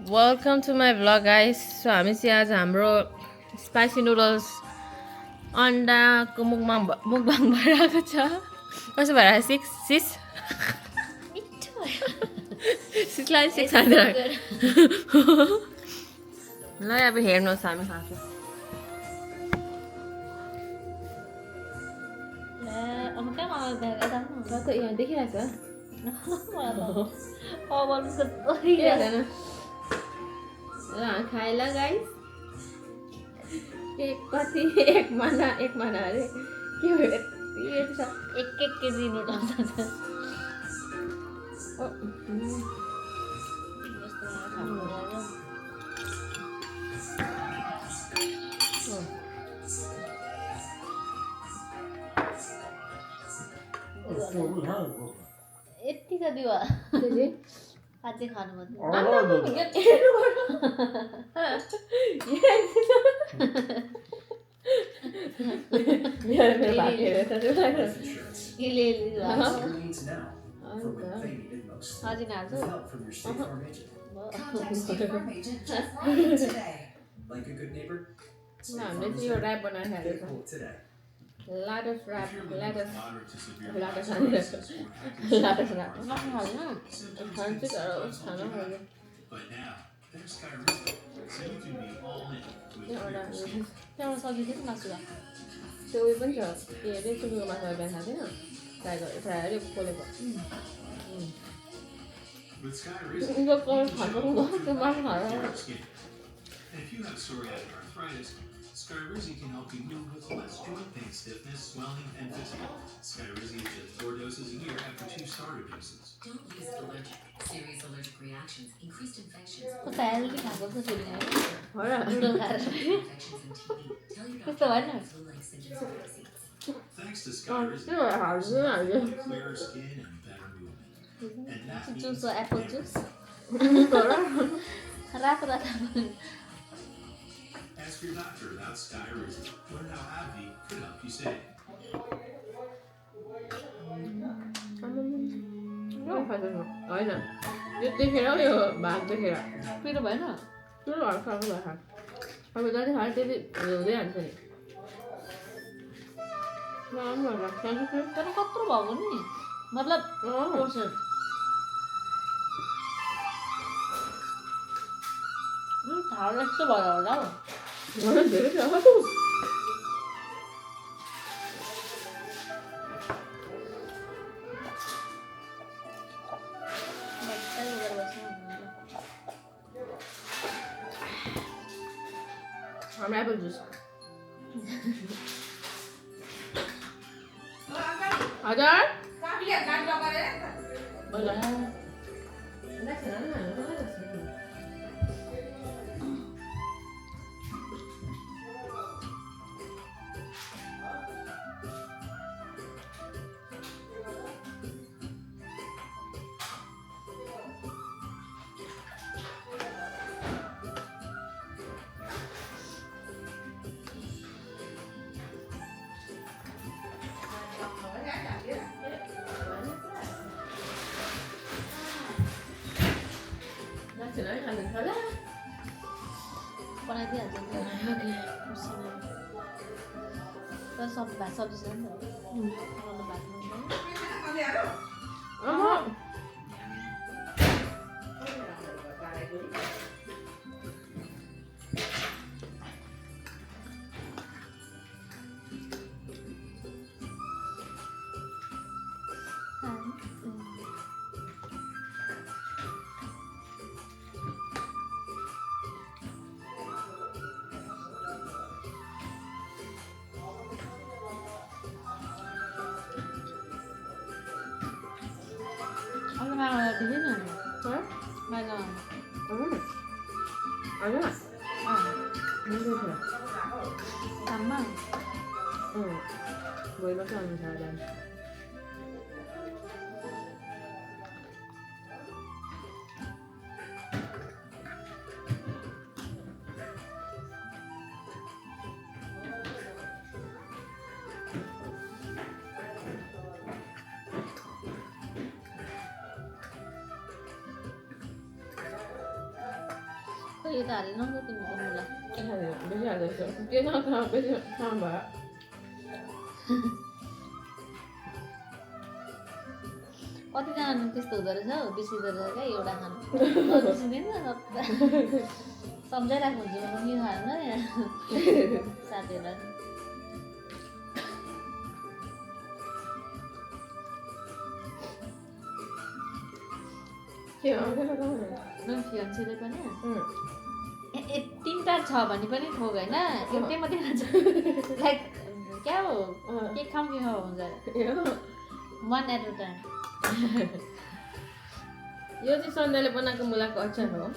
Welcome to my vlog guys. So हामी चाहिँ आज हाम्रो स्पाइसी नुडल्स अन्डाको मुकबाङ भइरहेको छ। कसो भइरहेको सिस सिसलाई सिक्स हान्दै ल अब हेर्नुहोस् हामी खाएको। त यहाँ देखिरहेछ ल खाए ल गाइस। कति एक माना अरे के भयो एक केजी नुडल्स यति छ दिवा अझै खानु पर्छ हामीले चाहिँ यो ऱ्याप बनाएर खाएको छ। Lattice wrap, lattice wrap. Fancy girls, खाना खाने। त्यहाँ सब्जी चाहिँ मासु त्यो उयो पनि छ। के अरे सुँगुरको मासु बिहान खाएको थिएन? फ्राई अरे पोलेको। उनको कल खान्छ नि त्यो मासु खाएर। Skyrizi can help you move with less joint pain, stiffness, swelling, and fatigue. Skyrizi is just 4 doses a year after 2 starter doses. Don't use it allergic. Serious allergic reactions, increased infections, कता healthy खाएको जस्तो फेरि हो र noodle खाएर infections and TB. Tell your कस्तो doctor भएन about flu-like symptoms or vaccines. Thanks to Skyrizi, त्यो हाल्छु clearer skin and better movement. And that means juice Apple juice रातो रातो ask your doctor about Skyrizi. Learn how AbbVie could help you save. होइन यो देखेर यो भाग देखेर पिरो भएन त्यो खाएको भए अब जति खायो त्यति हुँदै हाल्छ नि। तर कत्रो भएको नि मतलब पोर्सन थाहा जस्तो भयो होला हौ धेरै छ हाम्रो एप्पल जुस हजुर बनाइदिइहाल्छ तर सब्जी छ नि Ano nga wala din yun Ha? Ano? Ano? Ano? Hindi ko. Tama. Boleh makan misalnya. यो त हालेन नि त तिमीको मुला बेसी हाल्दैछ के नखा बेसी खानु भयो कतिजना त्यस्तो हुँदो रहेछ हौ बिर्सिँदो रहेछ क्या एउटा खानु सुनेन सम्झाइरहेको हुन्छु म नि खानु साथीहरूलाई के हो फियन्सेले पनि तिनवटा छ भने पनि ठोक होइन एउटै मात्रै खान्छ लाइक क्या हो के खाउँ हुन्छ वान एट अ टाइम यो चाहिँ सन्ध्याले बनाएको मुलाको अचार हो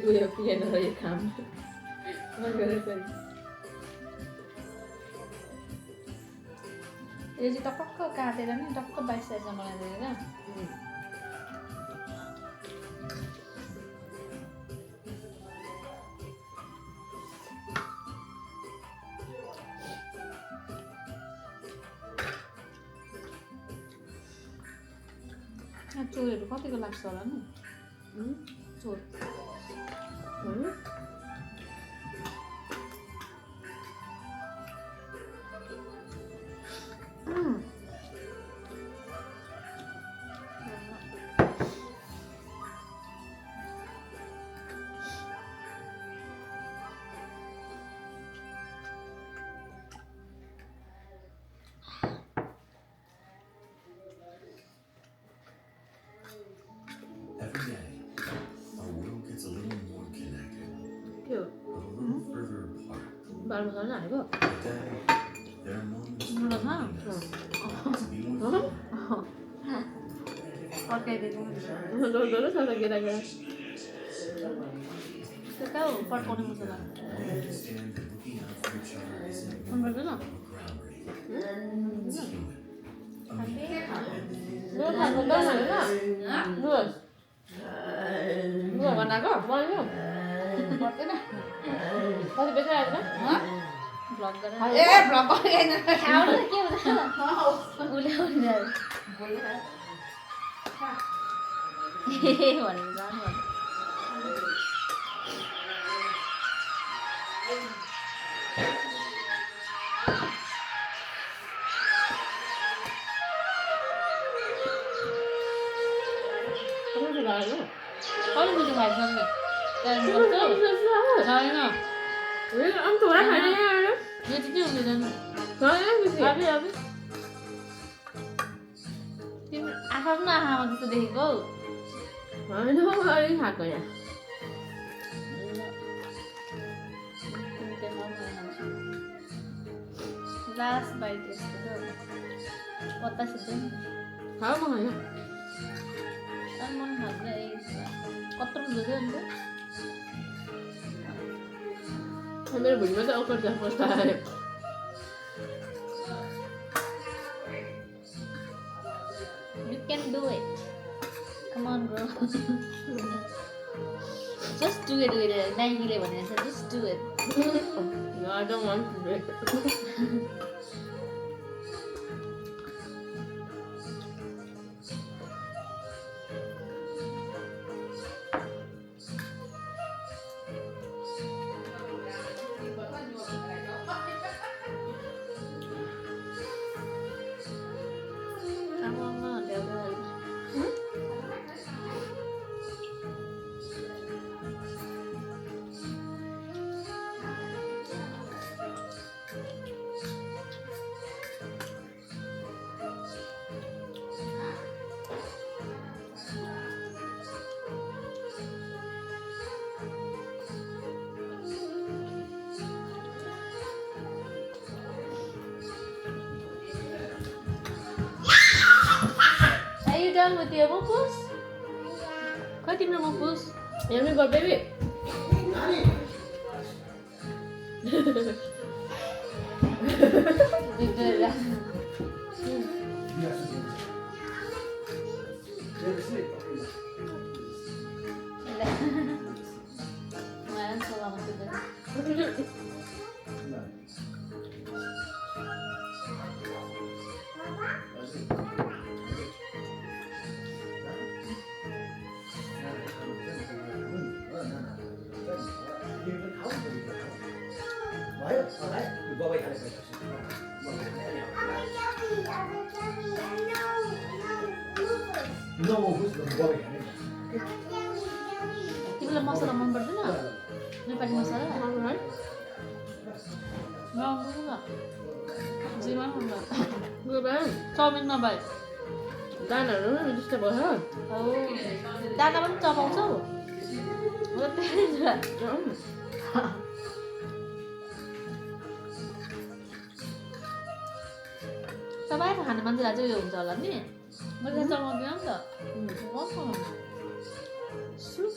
उयो पुगेन यो काम यो चाहिँ टक्क काटेर नि टक्क बाइस साइजमा बनाइदिएर क्या चोरहरू कतिको लाग्छ होला नि चोर Every day, our world gets a little more connected, के हो but a little further apart. बाल मसाला हालेको Today, there are moments of loneliness, to be with you. पड्काइदिएको डर छ त केटाकेटा त्यो कहाँ हो पड्काउने मसला I understand that looking out for each other isn't गर्दैन groundbreaking. It's human. यो खाएको त होइन डुवर्स बनाएको बनायो पर्दैन कति बेसी आएको त भ्लग गरेर भ्लग गरेन खाउँ न के हुन्छ उसले भनेर जानु कहिले मिठो खाइसक्ने छैन अनि थोडा खाने यो चाहिँ के हुँदैन तिमी आफ्नो आँखामा जस्तो देखेको हौ होइन अलिक खाएको यहाँ लास्ट बाइट यस्तो पत्ता सिद्धै खाऊ म खायो अनि मन खान्छ कत्रो हुँदैछ अन्त मेरो भुँडीमा चाहिँ अकर्छ कस्तो आयो You can do it. Come on, bro. Just do it. Nike भनेको छ just do it. No, I don't want to do it. Are you done with your mukus? Kau timbul mukus? Yang ni buat baby. Itu dah. Mana selamat itu. गवाई खाने पैसा no बुझ गवाई खाने तिमीलाई मसला मन पर्दैन नेपाली मसला जेमा चाउमिन नभए दानाहरू जस्तो भयो दाना पनि चपाउँछौ तपाईँको खाने मान्छेलाई चाहिँ उयो हुन्छ होला नि मैले चपाउँदिनँ नि त सुप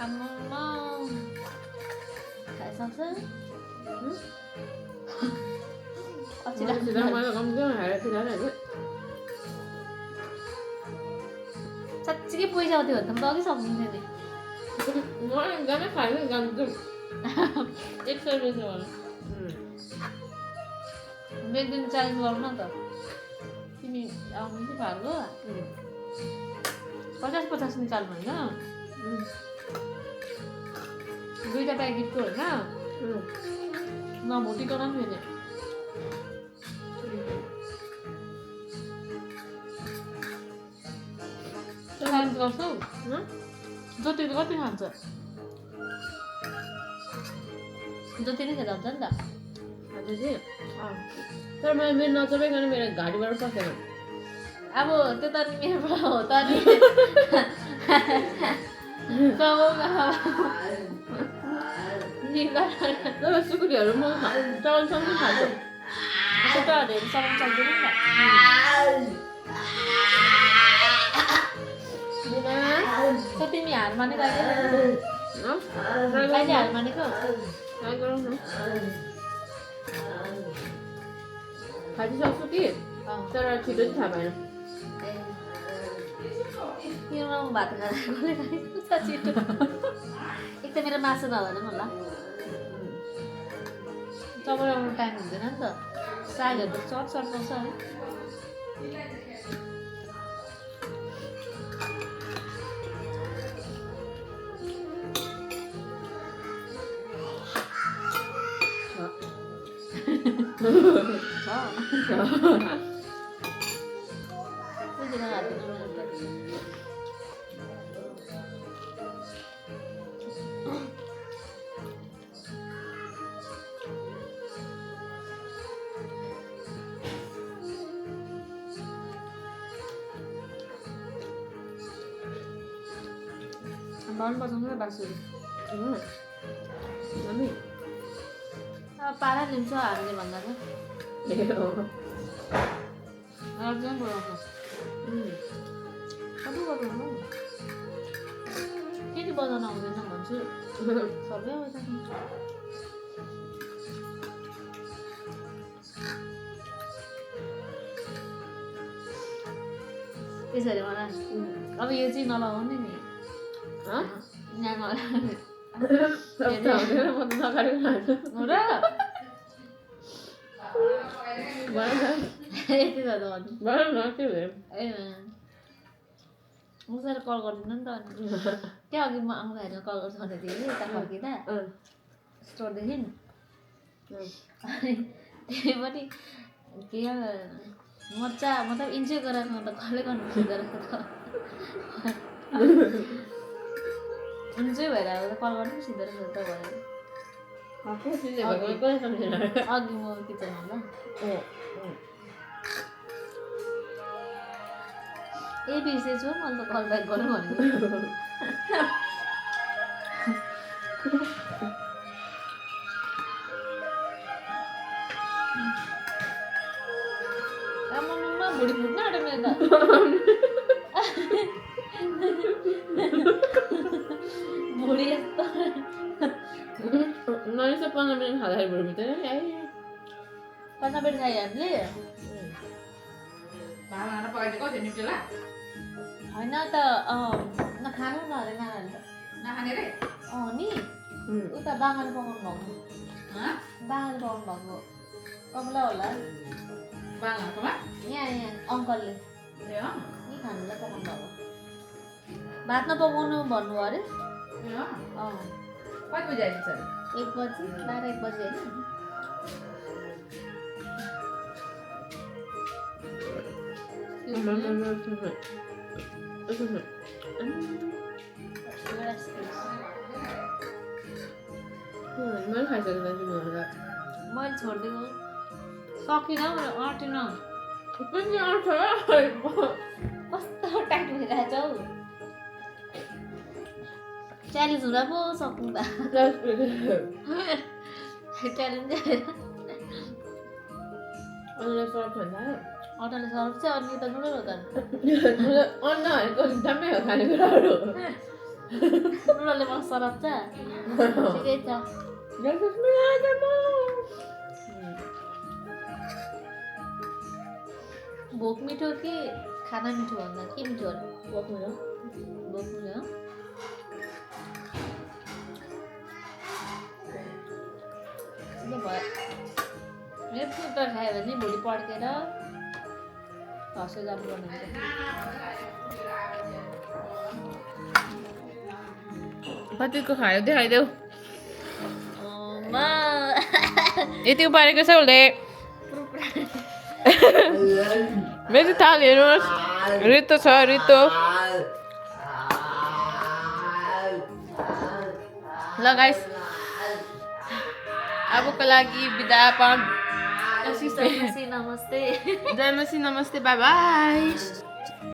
आम्मामा खाइसक्छ साँच्चीकै पैसा आउँथ्यो भने त म त अघि सक्दिनँ नि गाना खायो गाना त 100 रुपियाँ एक दिन च्यालेन्ज गरौँ न त तिमी आउनु कि फाल्गो 50-50 निकाल्नु होइन दुईटा प्याकेटको होइन नभुटिकन पनि फेरि च्यालेन्ज गर्छौ जति कति खान्छ जति नै खेदा हुन्छ नि त तर मैले मेरो नचपाइकन मेरो घाँटीबाट पसेन अब त्यो त मेरोबाट हो त नि तर सुकुटीहरू म चलाउनु सक्नु खाल्छु सुटाहरू चलाउनु सक्दैन नि त तिमी हार मानेको अहिले हार मानेको ट्राई गरौँ न खाइसक्छु कि तर छिटो चाहिँ थाहा भएन यो भात खाँदा खाइसक्छ छिटो एक त मेरो मासु नभएर होला चबाउनु टाइम हुँदैन नि त सागहरू त चट चट पाउँछ है मन बजाउँछ बाँसुरी मम्मी अब पारा लिन्छ हामीले भन्दा चाहिँ अर्जुन बोलाउँछ कति बजाउनु केटी बजाउन आउँदैन भन्छु सबै आउँछ त्यसरी मलाई अब यो चाहिँ नलगाउने नि मुसाले कल गरिदिनु नि त अनि त्यहाँ अघि म आउँदाखेरि कल गर्छु भनेको थिएँ कि यता फर्किँदा स्टोरदेखि अनि त्यही पनि के मजा मतलब इन्जोय गराएको त कसले गर्नु गरेको त इन्जोय भएर अब कल गर्नु सिधै रहेछ त भयो अघि म किचनमा ल ए बिर्सेछु मैले त कल ब्याक गर्नु भनेको आमामा भुँडी फुट्न आँट्यो मेरो त भुँडी यस्तो नरिस 15 मिनट खाँदाखेरि भुँडी फुट्दैन आइयो 15 मिनट खायो हामीले होइन त नखानु न अरे नखाने रे नि उता बाँगन पकाउनु भएको बाँगन पकाउनु भएको कमला होला बाङहरूकोमा यहाँ अङ्कलले ए अँ नि खानुलाई पकाउनु भएको भात नपकाउनु भन्नु अरे ए अँ अँ कति बजी आइपुग्छ अरे 1 बजी 12-1 बजी होइन मैले खाइसकेको छु तिमीहरूलाई मैले छोडिदिएको सकिनँ आँटिनँ पनि आउँछ कस्तो टाइट भइरहेछ हौ च्यालेन्ज हुँदा पो सक्नु त च्यालेन्ज अरूलाई सर्फ भन्दा अटोले सर्फ चाहिँ अनि त नुडल हो त अन्न भनेको एकदमै हो खानेकुराहरू नुडलले मलाई सराप्छ ठिकै छ भोक मिठो कि खाना मिठो भन्दा के मिठो हो भोक मिठो हो भयो फ्रुट खायो भने भोलि पड्केर हस्पिटल जानुपर्ने हुन्छ कतिको खायो देखाइदेऊ मा यतिको पारेको छ उसले मेरो थाल हेर्नुहोस् रितो छ रितो ल गाइस अबको लागि बिदा पाऊँ नमस्ते जय मसी नमस्ते बाई बाई